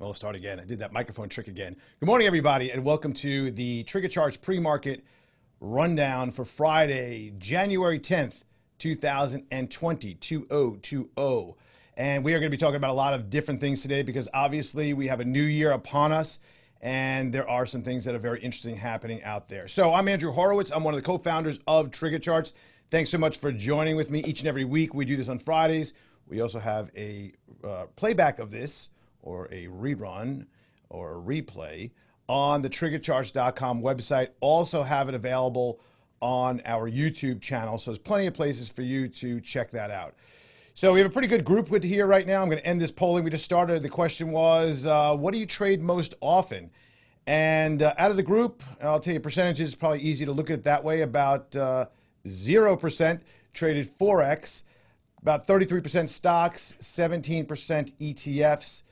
Well, let's start again. I did that microphone trick again. Good morning, everybody, and welcome to the TriggerCharts pre-market rundown for Friday, January 10th, 2020, 2020. And we are going to be talking about a lot of different things today because obviously we have a new year upon us and there are some things that are very interesting happening out there. So I'm Andrew Horowitz. I'm one of the co-founders of TriggerCharts. Thanks so much for joining with me each and every week. We do this on Fridays. We also have a playback of this, or a rerun, or a replay on the TriggerCharts.com website. Also have it available on our YouTube channel. So there's plenty of places for you to check that out. So we have a pretty good group with here right now. I'm going to end this polling. We just started. The question was, what do you trade most often? And out of the group, I'll tell you percentages, it's probably easy to look at it that way. About 0% traded Forex, about 33% stocks, 17% ETFs,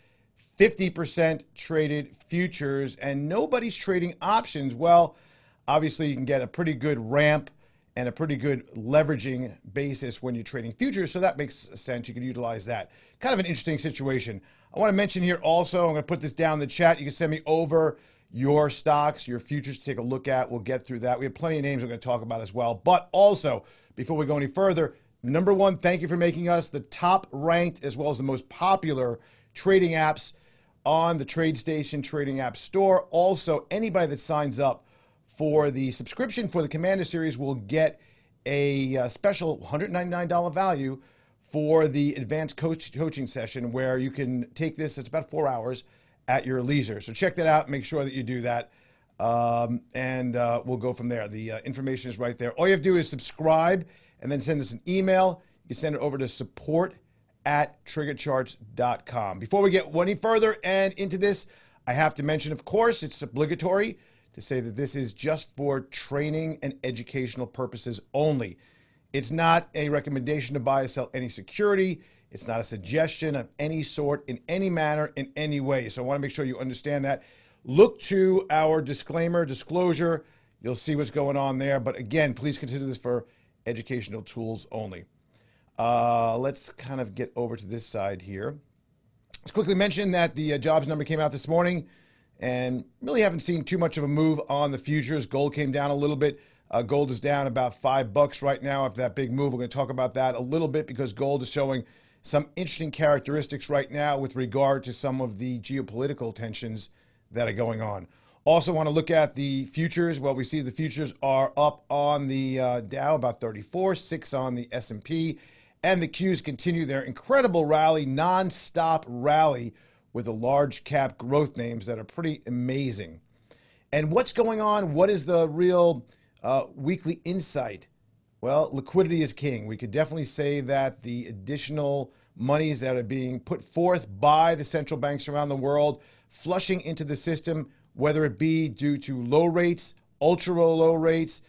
50% traded futures, and nobody's trading options. Well, obviously you can get a pretty good ramp and a pretty good leveraging basis when you're trading futures, so that makes sense. You can utilize that. Kind of an interesting situation. I want to mention here also, I'm going to put this down in the chat. You can send me over your stocks, your futures to take a look at. We'll get through that. We have plenty of names we're going to talk about as well. But also, before we go any further, number one, thank you for making us the top ranked as well as the most popular trading apps on the TradeStation Trading App Store. Also, anybody that signs up for the subscription for the Commander Series will get a special $199 value for the advanced coaching session where you can take this. It's about 4 hours at your leisure. So check that out. Make sure that you do that. And we'll go from there. The information is right there. All you have to do is subscribe and then send us an email. You can send it over to support@triggercharts.com. Before we get any further and into this, I have to mention, of course, it's obligatory to say that this is just for training and educational purposes only. It's not a recommendation to buy or sell any security. It's not a suggestion of any sort, in any manner, in any way. So I want to make sure you understand that. Look to our disclosure. You'll see what's going on there. But again, please consider this for educational tools only. Let's kind of get over to this side here. Let's quickly mention that the jobs number came out this morning and really haven't seen too much of a move on the futures. Gold came down a little bit. Gold is down about $5 right now after that big move. We're going to talk about that a little bit because gold is showing some interesting characteristics right now with regard to some of the geopolitical tensions that are going on. Also want to look at the futures. Well, we see the futures are up on the Dow, about 34, 6 on the S&P, and the Qs continue their incredible rally, non-stop rally with the large cap growth names that are pretty amazing. And what's going on? What is the real weekly insight? Well, liquidity is king. We could definitely say that the additional monies that are being put forth by the central banks around the world, flushing into the system, whether it be due to low rates, ultra low rates,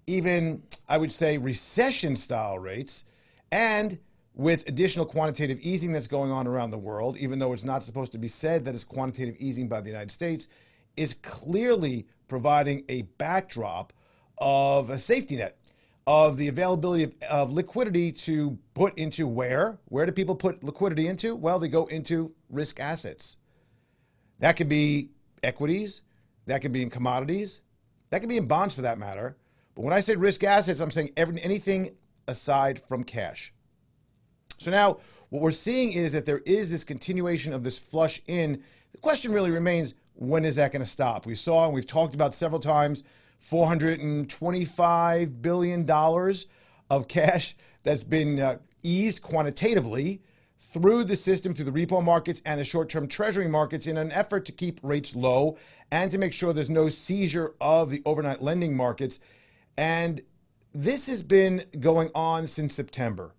even, I would say, recession-style rates, and with additional quantitative easing that's going on around the world, even though it's not supposed to be said that it's quantitative easing by the United States, is clearly providing a backdrop of a safety net, of the availability of liquidity to put into where? Where do people put liquidity into? Well, they go into risk assets. That could be equities, that could be in commodities, that could be in bonds for that matter. But when I say risk assets, I'm saying anything aside from cash. So now what we're seeing is that there is this continuation of this flush in. The question really remains, when is that going to stop? We saw, and we've talked about several times, $425 billion of cash that's been eased quantitatively through the system, through the repo markets and the short-term treasury markets in an effort to keep rates low and to make sure there's no seizure of the overnight lending markets. And this has been going on since September.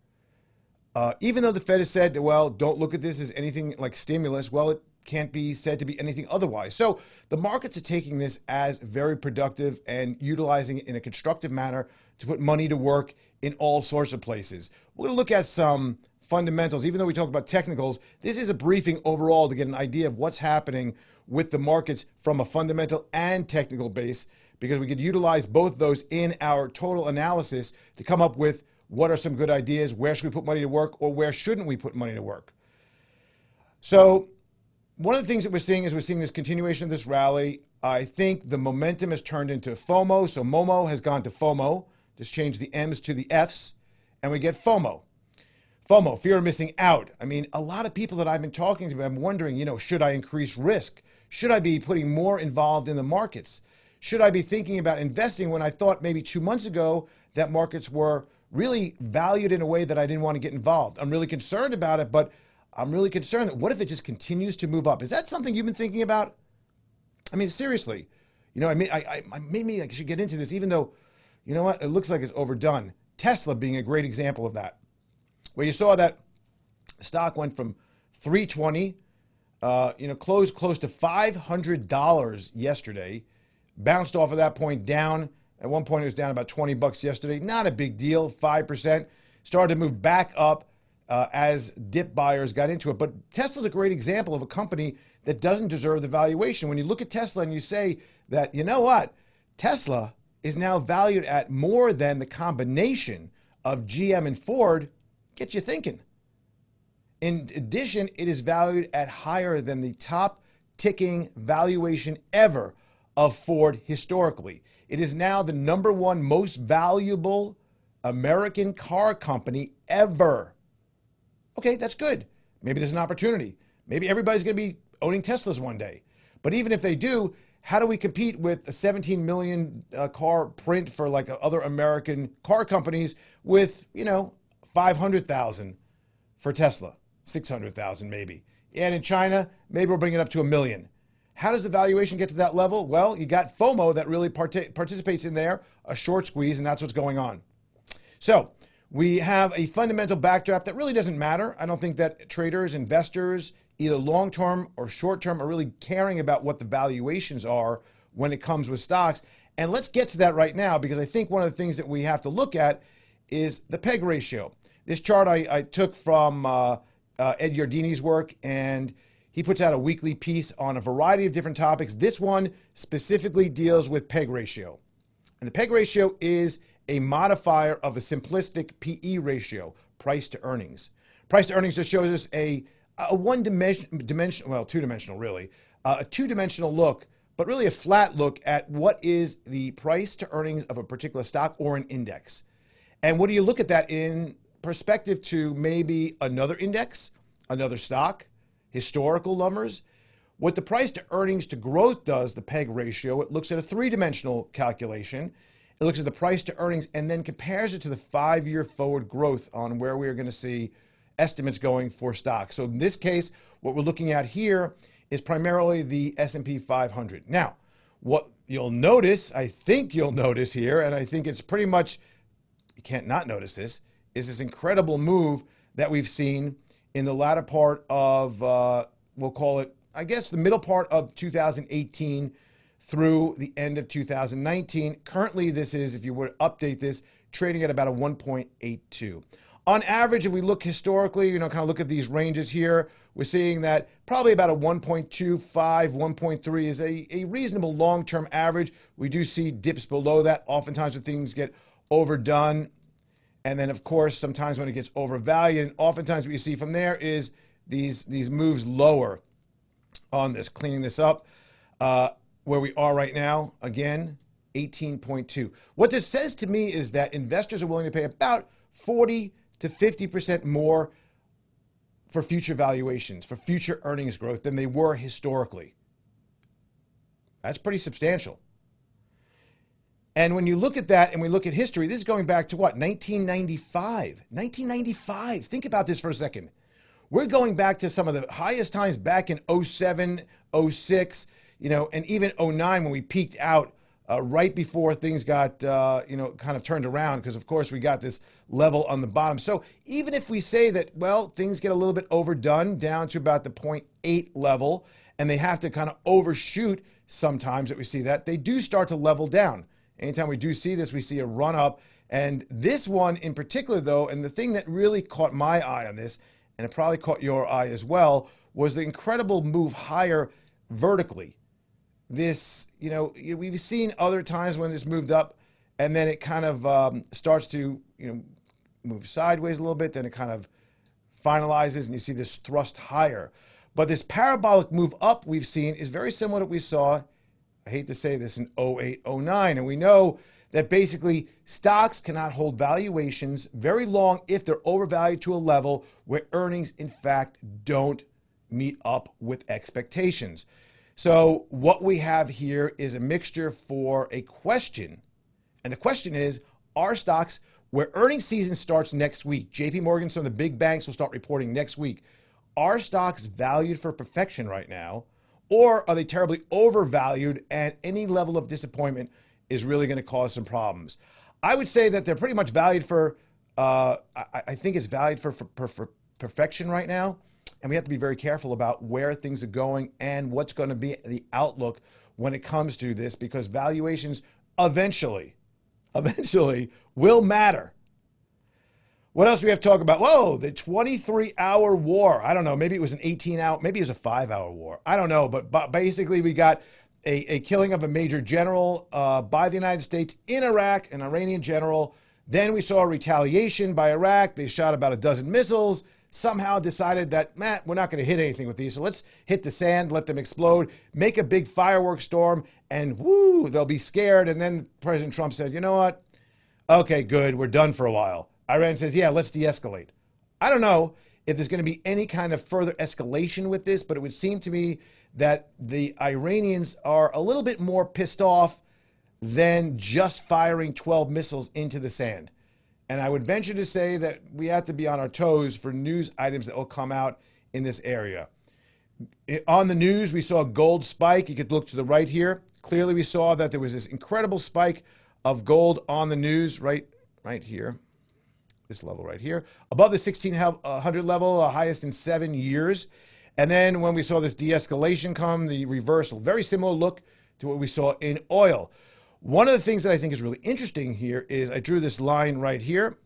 Even though the Fed has said, well, don't look at this as anything like stimulus, well, it can't be said to be anything otherwise. So the markets are taking this as very productive and utilizing it in a constructive manner to put money to work in all sorts of places. We're going to look at some fundamentals. Even though we talk about technicals, this is a briefing overall to get an idea of what's happening with the markets from a fundamental and technical base, because we could utilize both those in our total analysis to come up with what are some good ideas, where should we put money to work, or where shouldn't we put money to work. So one of the things that we're seeing is we're seeing this continuation of this rally. I think the momentum has turned into FOMO. So Momo has gone to FOMO. Just change the M's to the F's, and we get FOMO. FOMO, fear of missing out. I mean, a lot of people that I've been talking to, I'm wondering, should I increase risk? Should I be putting more involved in the markets? Should I be thinking about investing when I thought maybe 2 months ago that markets were really valued in a way that I didn't want to get involved? I'm really concerned about it, but I'm really concerned that what if it just continues to move up? Is that something you've been thinking about? I mean, seriously, maybe I should get into this, even though, you know what, it looks like it's overdone. Tesla being a great example of that, where you saw that stock went from 320, closed close to $500 yesterday, bounced off of that point down. At one point, it was down about $20 yesterday. Not a big deal, 5%. Started to move back up as dip buyers got into it. But Tesla's a great example of a company that doesn't deserve the valuation. When you look at Tesla and you say that, you know what, Tesla is now valued at more than the combination of GM and Ford, gets you thinking. In addition, it is valued at higher than the top ticking valuation ever of Ford historically. It is now the #1 most valuable American car company ever. Okay, that's good. Maybe there's an opportunity. Maybe everybody's going to be owning Teslas one day. But even if they do, how do we compete with a 17 million car print for like other American car companies with, 500,000 for Tesla, 600,000 maybe. And in China, maybe we'll bring it up to 1 million. How does the valuation get to that level? Well, you got FOMO that really participates in there, a short squeeze, and that's what's going on. So we have a fundamental backdrop that really doesn't matter. I don't think that traders, investors, either long-term or short-term, are really caring about what the valuations are when it comes with stocks. And let's get to that right now, because I think one of the things that we have to look at is the PEG ratio. This chart I took from Ed Yardini's work, and he puts out a weekly piece on a variety of different topics. This one specifically deals with PEG ratio. And the PEG ratio is a modifier of a simplistic PE ratio, price to earnings. Price to earnings just shows us a two-dimensional really, a two-dimensional look, but really a flat look at what is the price to earnings of a particular stock or an index. And what do you look at that in perspective to maybe another index, another stock, historical numbers? What the price to earnings to growth does, the PEG ratio, it looks at a three-dimensional calculation. It looks at the price to earnings and then compares it to the 5-year forward growth on where we are going to see estimates going for stocks. So in this case, what we're looking at here is primarily the S&P 500. Now, what you'll notice, I think you'll notice here, and I think it's pretty much, you can't not notice this, is this incredible move that we've seen in the latter part of, we'll call it, I guess, the middle part of 2018 through the end of 2019. Currently, this is, if you were to update this, trading at about a 1.82. On average, if we look historically, kind of look at these ranges here, we're seeing that probably about a 1.25, 1.3 is a reasonable long-term average. We do see dips below that. Oftentimes when things get overdone, and then of course, sometimes when it gets overvalued, and oftentimes what you see from there is these moves lower on this, cleaning this up. Where we are right now, again, 18.2. What this says to me is that investors are willing to pay about 40 to 50% more for future valuations, for future earnings growth than they were historically. That's pretty substantial. And when you look at that and we look at history, this is going back to what? 1995. 1995. Think about this for a second. We're going back to some of the highest times back in 07, 06, and even 09 when we peaked out right before things got, kind of turned around, because of course we got this level on the bottom. So even if we say that, well, things get a little bit overdone down to about the 0.8 level, and they have to kind of overshoot sometimes that we see that, they do start to level down. Anytime we do see this, we see a run up. And this one in particular though, and the thing that really caught my eye on this, and it probably caught your eye as well, was the incredible move higher vertically. This, we've seen other times when this moved up and then it kind of starts to, move sideways a little bit, then it kind of finalizes and you see this thrust higher. But this parabolic move up we've seen is very similar to what we saw, I hate to say this, in 08, 09. And we know that basically stocks cannot hold valuations very long if they're overvalued to a level where earnings, in fact, don't meet up with expectations. So what we have here is a mixture for a question. And the question is, are stocks, where earnings season starts next week, JP Morgan, some of the big banks will start reporting next week, are stocks valued for perfection right now, or are they terribly overvalued and any level of disappointment is really going to cause some problems? I would say that they're pretty much valued for, I think it's valued for perfection right now. And we have to be very careful about where things are going and what's going to be the outlook when it comes to this, because valuations eventually will matter. What else do we have to talk about? Whoa, the 23-hour war. I don't know. Maybe it was an 18-hour, maybe it was a 5-hour war. I don't know. But basically, we got a killing of a major general by the United States in Iraq, an Iranian general. Then we saw a retaliation by Iraq. They shot about a dozen missiles, somehow decided that, we're not going to hit anything with these. So let's hit the sand, let them explode, make a big fireworks storm, and whoo, they'll be scared. And then President Trump said, you know what? Okay, good. We're done for a while. Iran says, yeah, let's de-escalate. I don't know if there's going to be any kind of further escalation with this, but it would seem to me that the Iranians are a little bit more pissed off than just firing 12 missiles into the sand. And I would venture to say that we have to be on our toes for news items that will come out in this area. On the news, we saw a gold spike. You could look to the right here. Clearly, we saw that there was this incredible spike of gold on the news right here. This level right here, above the 1600 level, highest in 7 years. And then when we saw this de-escalation come, the reversal, very similar look to what we saw in oil. One of the things that I think is really interesting here is I drew this line right here.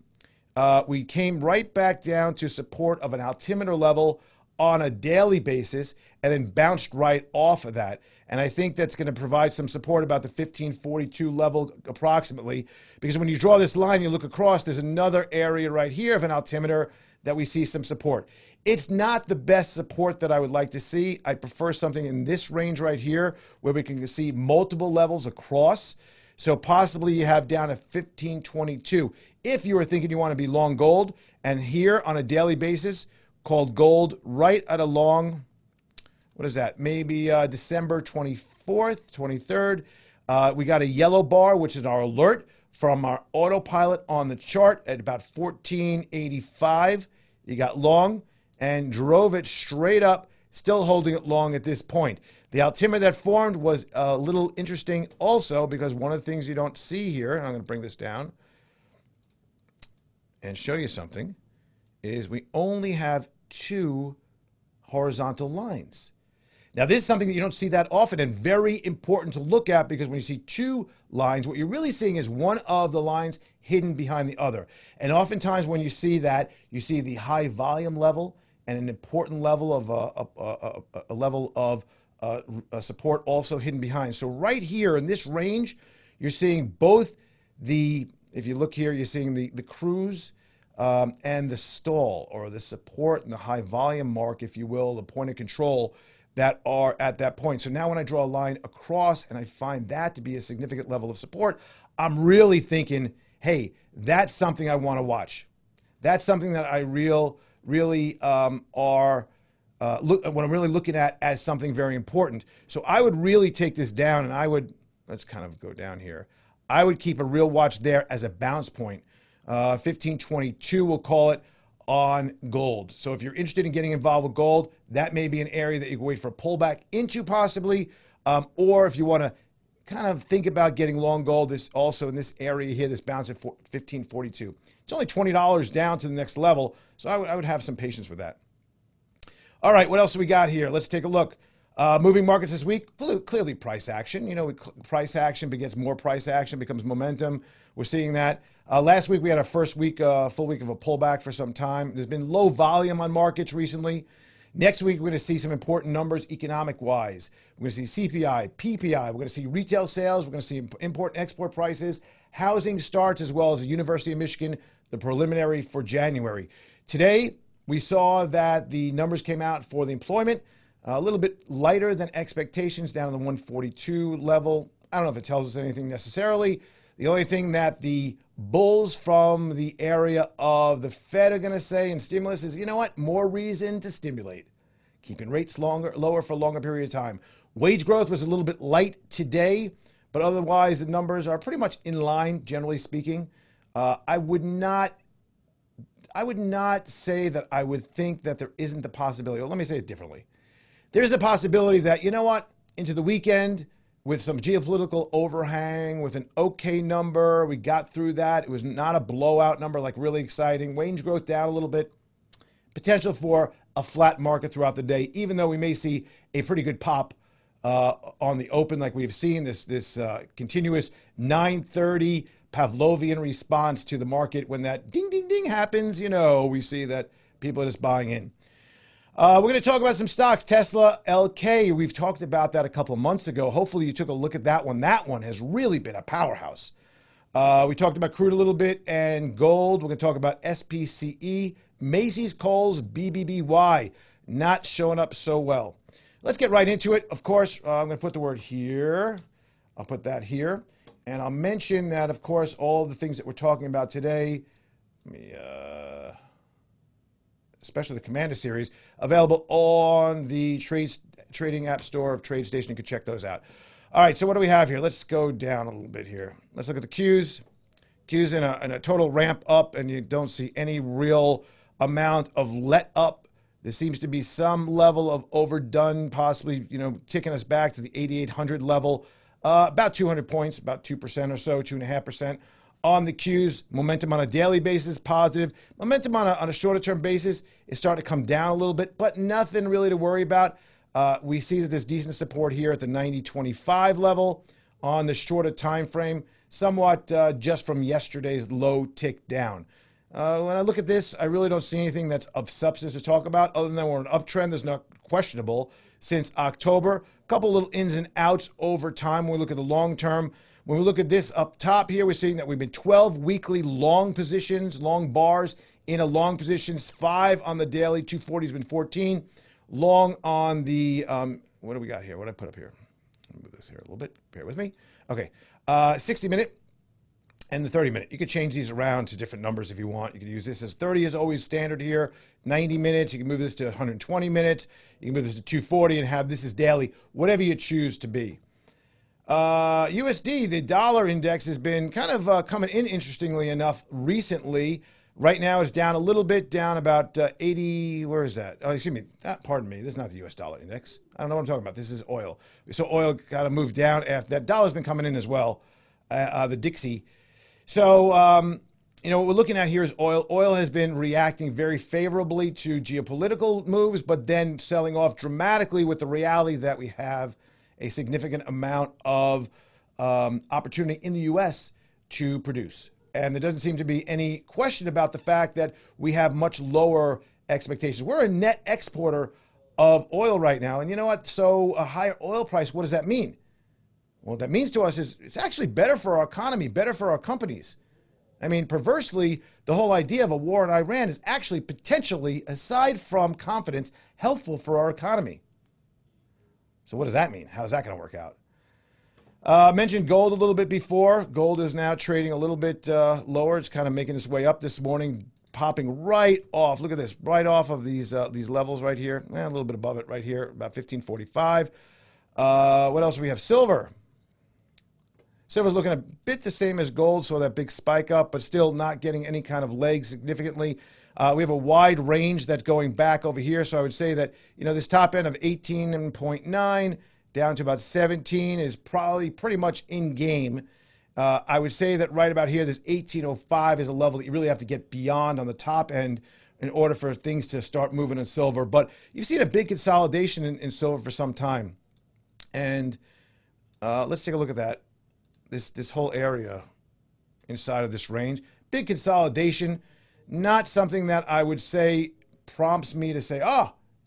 We came right back down to support of an altimeter level on a daily basis and then bounced right off of that. And I think that's going to provide some support about the 1542 level approximately, because when you draw this line, you look across, there's another area right here of an altimeter that we see some support. It's not the best support that I would like to see. I prefer something in this range right here where we can see multiple levels across. So possibly you have down at 1522. If you were thinking you want to be long gold, and here on a daily basis, called gold right at a long, what is that? Maybe December 24th, 23rd. We got a yellow bar, which is our alert from our autopilot on the chart at about 1485. You got long and drove it straight up, still holding it long at this point. The altimeter that formed was a little interesting also, because one of the things you don't see here, and I'm going to bring this down and show you something, is we only have 2 horizontal lines. Now, this is something that you don't see that often and very important to look at, because when you see 2 lines, what you're really seeing is one of the lines hidden behind the other. And oftentimes when you see that, you see the high volume level and an important level of support also hidden behind. So right here in this range, you're seeing both the, if you look here, you're seeing the cruise and the stall, or the support and the high volume mark, if you will, the point of control that are at that point. So now when I draw a line across and I find that to be a significant level of support, I'm really thinking, hey, that's something I want to watch. That's something that I really what I'm really looking at as something very important. So I would really take this down, and I would, let's kind of go down here. I would keep a real watch there as a bounce point. 1522, we'll call it, on gold. So if you're interested in getting involved with gold, that may be an area that you can wait for a pullback into possibly, or if you want to kind of think about getting long gold, this also in this area here, this bounce at 1542. It's only $20 down to the next level, so I would have some patience with that. All right, what else do we got here? Let's take a look. Moving markets this week, clearly price action. You know, price action begets more price action, becomes momentum. We're seeing that. Last week, we had our first week, full week of a pullback for some time. There's been low volume on markets recently. Next week, we're going to see some important numbers economic-wise. We're going to see CPI, PPI. We're going to see retail sales. We're going to see import and export prices, housing starts, as well as the University of Michigan, the preliminary for January. Today, We saw that the numbers came out for the employment a little bit lighter than expectations, down to the 142 level. I don't know if it tells us anything necessarily. The only thing that the bulls from the area of the Fed are going to say in stimulus is, you know what, more reason to stimulate. Keeping rates lower for a longer period of time. Wage growth was a little bit light today, but otherwise the numbers are pretty much in line, generally speaking. I would not say that I would think that there isn't the possibility. Well, let me say it differently. There's the possibility that, you know what, into the weekend with some geopolitical overhang, with an okay number, we got through that. It was not a blowout number, like really exciting. Wage growth down a little bit. Potential for a flat market throughout the day, even though we may see a pretty good pop on the open, like we've seen this continuous 9:30 Pavlovian response to the market. When that ding, ding, ding happens, you know, we see that people are just buying in. We're going to talk about some stocks. Tesla, LK, we've talked about that a couple of months ago. Hopefully you took a look at that one. That one has really been a powerhouse. We talked about crude a little bit and gold. We're going to talk about SPCE, Macy's, Kohl's, BBBY, not showing up so well. Let's get right into it. Of course, I'm going to put the word here. I'll put that here. And I'll mention that, of course, all the things that we're talking about today, especially the Commander series, available on the trading app store of TradeStation. You can check those out. All right, so what do we have here? Let's go down a little bit here. Let's look at the Qs. Qs in a total ramp up, and you don't see any real amount of let up. There seems to be some level of overdone, possibly, you know, ticking us back to the 8,800 level. About 200 points, about 2% or so, 2.5%. On the Qs, momentum on a daily basis, positive. Momentum on a shorter term basis is starting to come down a little bit, but nothing really to worry about. We see that there's decent support here at the 90.25 level on the shorter time frame, somewhat just from yesterday's low tick down. When I look at this, I really don't see anything that's of substance to talk about, other than we're an uptrend. There's not questionable since October. A couple little ins and outs over time when we look at the long term. When we look at this up top here, we're seeing that we've been 12 weekly long positions, long bars in a long positions, 5 on the daily, 240 has been 14. Long on the, what do we got here? What did I put up here? Let me move this here a little bit. Bear with me. Okay, 60-minute and the 30-minute. You could change these around to different numbers if you want. You can use this as 30 is always standard here. 90 minutes. You can move this to 120 minutes. You can move this to 240 and have this as daily, whatever you choose to be. USD, the dollar index, has been kind of coming in, interestingly enough, recently. Right now it's down a little bit, down about 80, where is that? Oh, excuse me, pardon me, this is not the US dollar index. I don't know what I'm talking about. This is oil. So oil kind of moved down after that. Dollar's been coming in as well, the Dixie. So, you know, what we're looking at here is oil. Oil has been reacting very favorably to geopolitical moves, but then selling off dramatically with the reality that we have a significant amount of opportunity in the U.S. to produce. And there doesn't seem to be any question about the fact that we have much lower expectations. We're a net exporter of oil right now. And you know what? So a higher oil price, what does that mean? Well, what that means to us is it's actually better for our economy, better for our companies. I mean, perversely, the whole idea of a war in Iran is actually potentially, aside from confidence, helpful for our economy. So what does that mean? How's that going to work out? Mentioned gold a little bit before. Gold is now trading a little bit lower. It's kind of making its way up this morning, popping right off. Look at this, right off of these levels right here. A little bit above it right here, about 1545. What else do we have? Silver. Silver's looking a bit the same as gold, so that big spike up, but still not getting any kind of leg significantly. We have a wide range that's going back over here, so I would say that, you know, this top end of 18.9 down to about 17 is probably pretty much in game. I would say that right about here, this 18.05 is a level that you really have to get beyond on the top end in order for things to start moving in silver. But you've seen a big consolidation in silver for some time. And let's take a look at that. This whole area inside of this range. Big consolidation. Not something that I would say prompts me to say,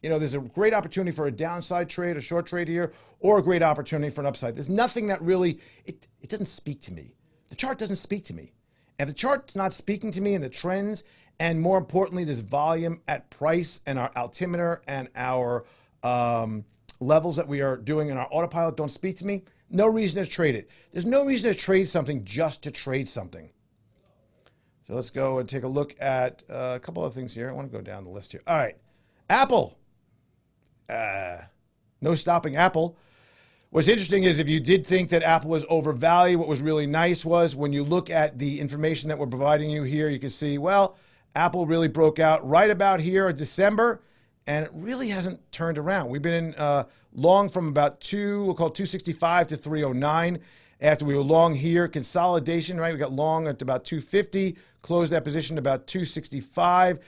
you know, there's a great opportunity for a downside trade, a short trade here, or a great opportunity for an upside. There's nothing that really, it doesn't speak to me. The chart doesn't speak to me. And if the chart's not speaking to me and the trends, and more importantly, this volume at price and our altimeter and our levels that we are doing in our autopilot don't speak to me, no reason to trade it. There's no reason to trade something just to trade something. So let's go and take a look at a couple of things here. I want to go down the list here. All right. Apple. No stopping Apple. What's interesting is if you did think that Apple was overvalued, what was really nice was when you look at the information that we're providing you here, you can see, well, Apple really broke out right about here in December, and it really hasn't turned around. We've been in long from about we'll call it 265 to 309. After we were long here, consolidation, right? We got long at about 250, closed that position at about 265.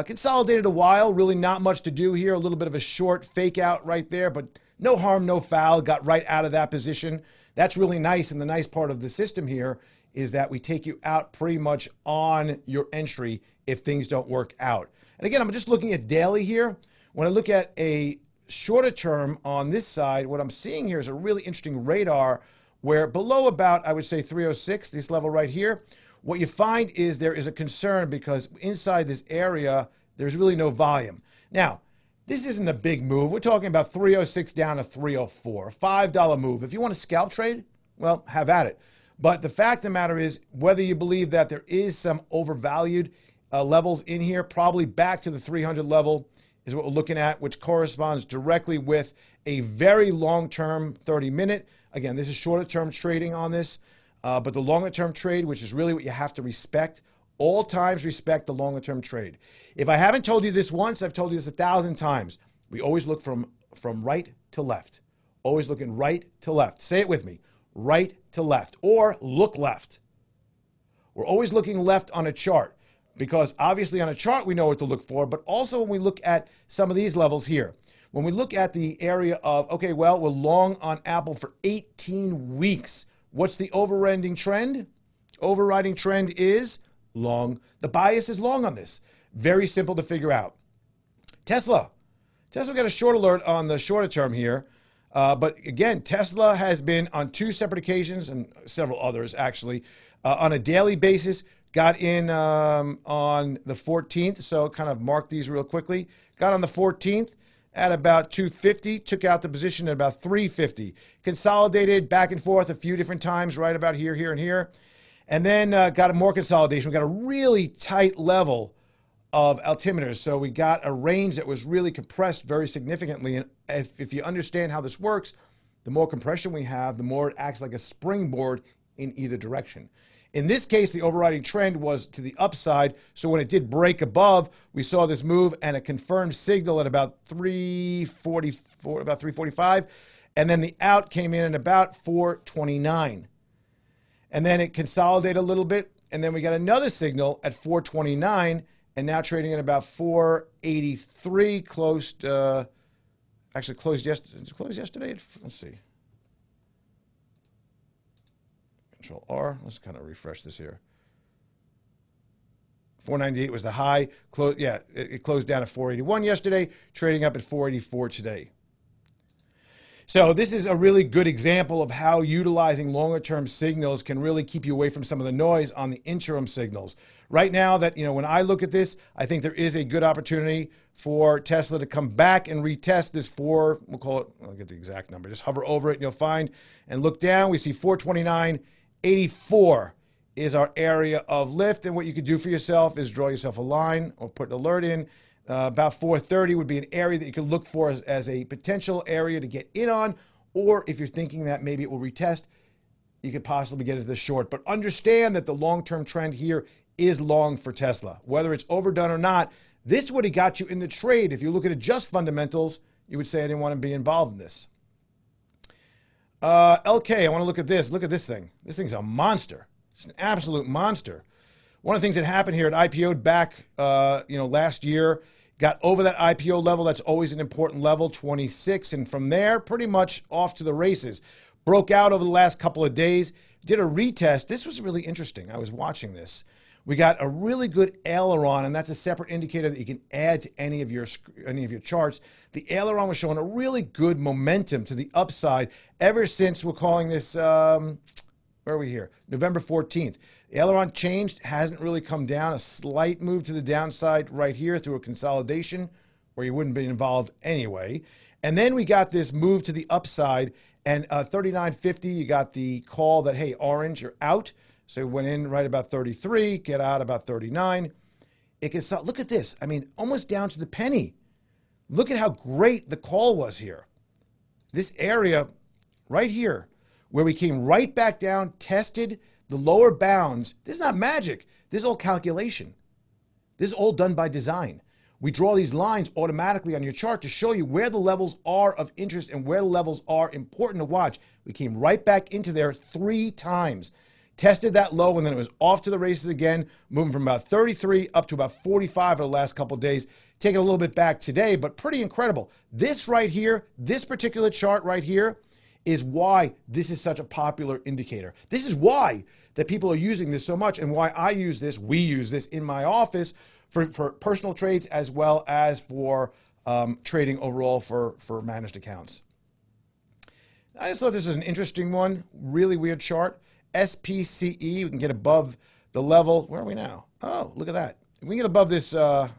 Consolidated a while, really not much to do here. A little bit of a short fake out right there, but no harm, no foul. Got right out of that position. That's really nice. And the nice part of the system here is that we take you out pretty much on your entry if things don't work out. And again, I'm just looking at daily here. When I look at a shorter term on this side, what I'm seeing here is a really interesting radar where below about, I would say 306, this level right here, what you find is there is a concern because inside this area, there's really no volume. Now, this isn't a big move. We're talking about 306 down to 304, a $5 move. If you want to scalp trade, well, have at it. But the fact of the matter is, whether you believe that there is some overvalued levels in here, probably back to the 300 level is what we're looking at, which corresponds directly with a very long-term 30-minute. Again, this is shorter-term trading on this, but the longer-term trade, which is really what you have to respect, all times respect the longer-term trade. If I haven't told you this once, I've told you this 1,000 times. We always look from right to left. Always looking right to left. Say it with me. Right to left, or look left. We're always looking left on a chart because obviously on a chart we know what to look for, but also when we look at some of these levels here. When we look at the area of, okay, well, we're long on Apple for 18 weeks. What's the overriding trend? Overriding trend is long. The bias is long on this. Very simple to figure out. Tesla got a short alert on the shorter term here. But again, Tesla has been on 2 separate occasions and several others actually on a daily basis. Got in on the 14th, so kind of mark these real quickly. Got on the 14th at about 250, took out the position at about 350. Consolidated back and forth a few different times, right about here, here, and here. And then got a more consolidation. We got a really tight level of altimeters. So we got a range that was really compressed very significantly. And if you understand how this works, the more compression we have, the more it acts like a springboard in either direction. In this case, the overriding trend was to the upside. So when it did break above, we saw this move and a confirmed signal at about 344, about 345. And then the out came in at about 429. And then it consolidated a little bit. And then we got another signal at 429 and now trading at about 483, closed, actually closed yesterday. Let's see. Control R. Let's kind of refresh this here. 498 was the high. It closed down at 481 yesterday, trading up at 484 today. So this is a really good example of how utilizing longer-term signals can really keep you away from some of the noise on the interim signals. Right now, that when I look at this, I think there is a good opportunity for Tesla to come back and retest this we'll call it, I'll get the exact number, just hover over it and you'll find, and look down, we see 429.84 is our area of lift. And what you could do for yourself is draw yourself a line or put an alert in. About 430 would be an area that you could look for as a potential area to get in on, or if you're thinking that maybe it will retest, you could possibly get into the short. But understand that the long-term trend here is long for Tesla. Whether it's overdone or not, this would have got you in the trade. If you look at it just fundamentals, you would say I didn't want to be involved in this. LK, I want to look at this. Look at this thing. This thing's a monster. It's an absolute monster. One of the things that happened here, it IPO'd back, last year, got over that IPO level. That's always an important level, 26. And from there, pretty much off to the races. Broke out over the last couple of days, did a retest. This was really interesting. I was watching this. We got a really good aileron, and that's a separate indicator that you can add to any of your charts. The aileron was showing a really good momentum to the upside ever since we're calling this, where are we here? November 14th. Aileron changed, hasn't really come down. A slight move to the downside right here through a consolidation where you wouldn't be involved anyway. And then we got this move to the upside, and 39.50, you got the call that, hey, orange, you're out. So we went in right about 33, get out about 39. It can start, look at this. I mean, almost down to the penny. Look at how great the call was here. This area right here, where we came right back down, tested the lower bounds. This is not magic. This is all calculation. This is all done by design. We draw these lines automatically on your chart to show you where the levels are of interest and where the levels are important to watch. We came right back into there 3 times. Tested that low, and then it was off to the races again, moving from about 33 up to about 45 over the last couple of days. Taking a little bit back today, but pretty incredible. This right here, this particular chart right here, is why this is such a popular indicator. This is why that people are using this so much, and why I use this, we use this in my office for personal trades as well as for trading overall for managed accounts. I just thought this was an interesting one, really weird chart. SPCE, we can get above the level. Where are we now? Oh, look at that. If we get above this, I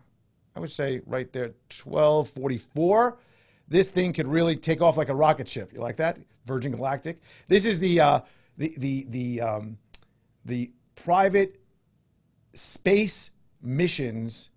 would say right there, 1244. This thing could really take off like a rocket ship. You like that? Virgin Galactic. This is the private space missions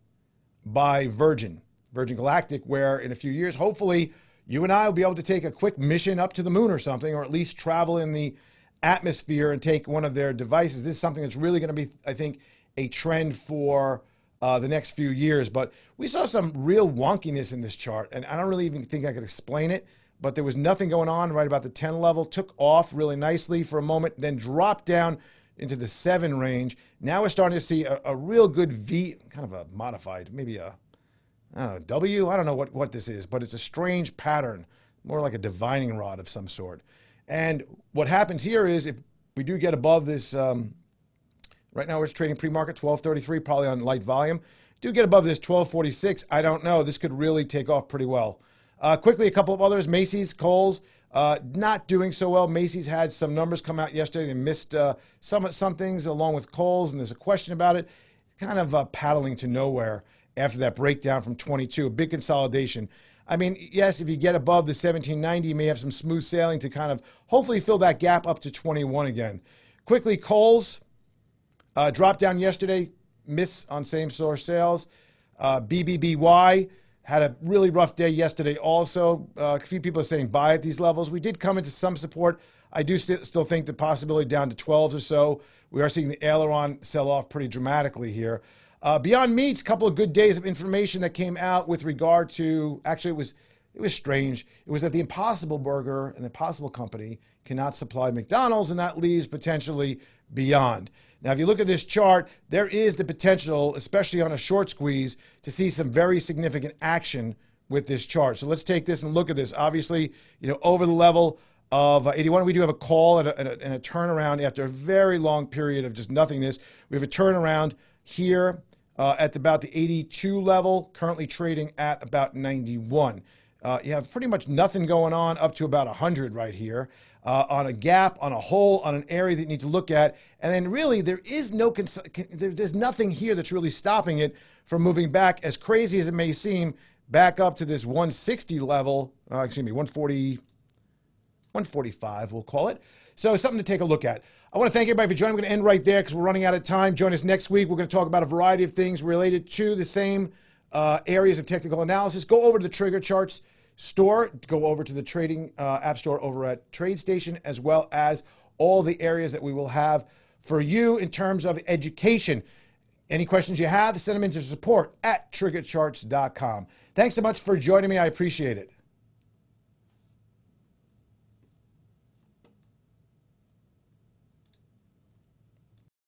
by Virgin Galactic, where in a few years, hopefully, you and I will be able to take a quick mission up to the moon or something, or at least travel in the atmosphere and take one of their devices. This is something that's really going to be, I think, a trend for the next few years. But we saw some real wonkiness in this chart, and I don't really even think I could explain it, but there was nothing going on right about the 10 level, took off really nicely for a moment, then dropped down into the 7 range. Now we're starting to see a real good V, kind of a modified, maybe a, I don't know, W? I don't know what this is, but it's a strange pattern, more like a divining rod of some sort. And what happens here is if we do get above this, right now we're trading pre-market 1233, probably on light volume. Do get above this 1246, I don't know. This could really take off pretty well. Quickly, a couple of others. Macy's, Kohl's, not doing so well. Macy's had some numbers come out yesterday. They missed some things along with Kohl's, and there's a question about it. Kind of paddling to nowhere after that breakdown from 22, a big consolidation. I mean, yes, if you get above the 1790, you may have some smooth sailing to kind of hopefully fill that gap up to 21 again. Quickly, Kohl's dropped down yesterday, miss on same-store sales. BBBY had a really rough day yesterday also. A few people are saying buy at these levels. We did come into some support. I do still think the possibility down to 12s or so. We are seeing the aileron sell off pretty dramatically here. Beyond Meats, a couple of good days of information that came out with regard to, actually it was strange. It was that the Impossible Burger and the Impossible Company cannot supply McDonald's, and that leaves potentially Beyond. Now, if you look at this chart, there is the potential, especially on a short squeeze, to see some very significant action with this chart. So let's take this and look at this. Obviously, you know, over the level of 81, we do have a call and a turnaround after a very long period of just nothingness. We have a turnaround here at about the 82 level, currently trading at about 91. You have pretty much nothing going on up to about 100 right here. On a gap, on a hole, on an area that you need to look at. And then really there is there's nothing here that's really stopping it from moving back, as crazy as it may seem, back up to this 160 level, 145 we'll call it. So something to take a look at. I want to thank everybody for joining. I'm going to end right there because we're running out of time. Join us next week. We're going to talk about a variety of things related to the same areas of technical analysis. Go over to the TriggerCharts store, go over to the trading app store over at TradeStation, as well as all the areas that we will have for you in terms of education. Any questions you have, send them into support@TriggerCharts.com. Thanks so much for joining me. I appreciate it.